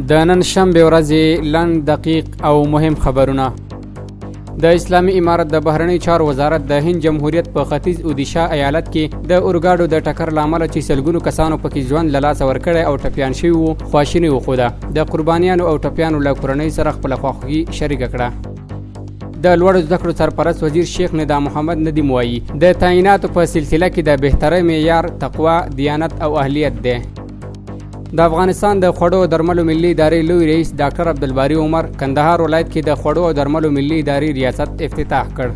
د نن شنبه ورځې لنډ دقیق او مهم خبرونه. د اسلامي امارت د بهرنی چارو وزارت د هند جمهوریت په ختیځ اودیشا ایالت کې د اورګاډو د ټکر لامل چې سلګونو کسانو پکې ژوند له لاسه ورکړی او ټپیان شوي وو خواشیني وښوده. د قربانیانو او ټپیانو له کورنۍ سره خپله خواخوږي شریکه کړه. د لوړو زده کړو سرپرست وزیر شیخ ندا محمد ندیم وایي د تعیناتو په سلسله کې د بهترۍ معیار تقوا، دیانت او اهلیت دی. د افغانستان د خوړو او درملو ملي ادارې لوی رئیس ډاکټر عبدالباري عمر کندهار ولایت کې د خوړو او درملو ملي ادارې ریاست افتتاح کړ.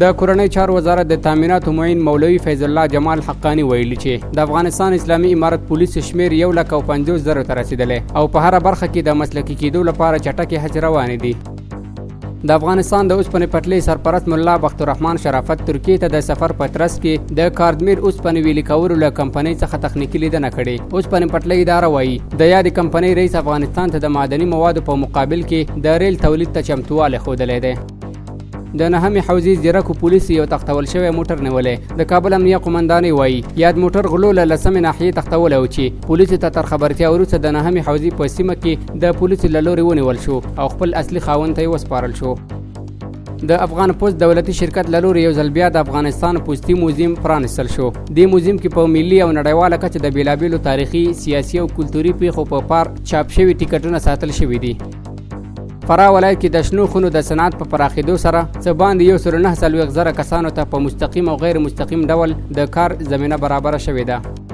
د کورنۍ چارو وزارت د تامیناتو معین مولوي فیض الله جمال حقانی ویلي چې د افغانستان اسلامي امارت پولیس شمیر 150,000 ته رسیدلی او په هره برخه کې د مسلکي کېدو لپاره چټکې هڅې روانې دي. د افغانستان د اوسپنې پټلۍ سرپرست ملا بختالرحمن شرافت ترکیې ته د سفر په ترڅ کې د کاردمیر اوسپنې ویلي کولو له کمپنۍ څخه تخنیکي لیدنه کړې. اوسپنې پټلۍ اداره وایي د یادې کمپنۍ رئیس افغانستان ته د معدني موادو په مقابل کې د ریل تولید ته چمتووالی ښودلی دی. د نهمې حوزې زیرکو پولیسو یو تختول شوی موټر نیولی. د کابل امنیه قومندانۍ وایي یاد موټر غلو له 10مې ناحیې تختولی و چې پولیسو ته تر خبرتیا وروسته د نهمې حوزې په سیمه کې د پولیسو له لورې ونیول شو او خپل اصلي خاوند ته یې وسپارل شو. د افغان پوسټ دولتي شرکت له لورې یو ځل بیا د افغانستان پوستي موزیم پرانیستل شو. دې موزیم کې په ملي او نړیواله کچه د بېلابېلو تاریخي، سیاسي او کلتوري پیښو په پار چاپ شوي ټیکټونه ساتل شوي دي. فراه ولایت کې د شنو خونو د صنعت په پراخېدو سره څه باندې 149,000 کسانو ته په مستقیم او غیر مستقیم ډول د کار زمینه برابره شوې ده.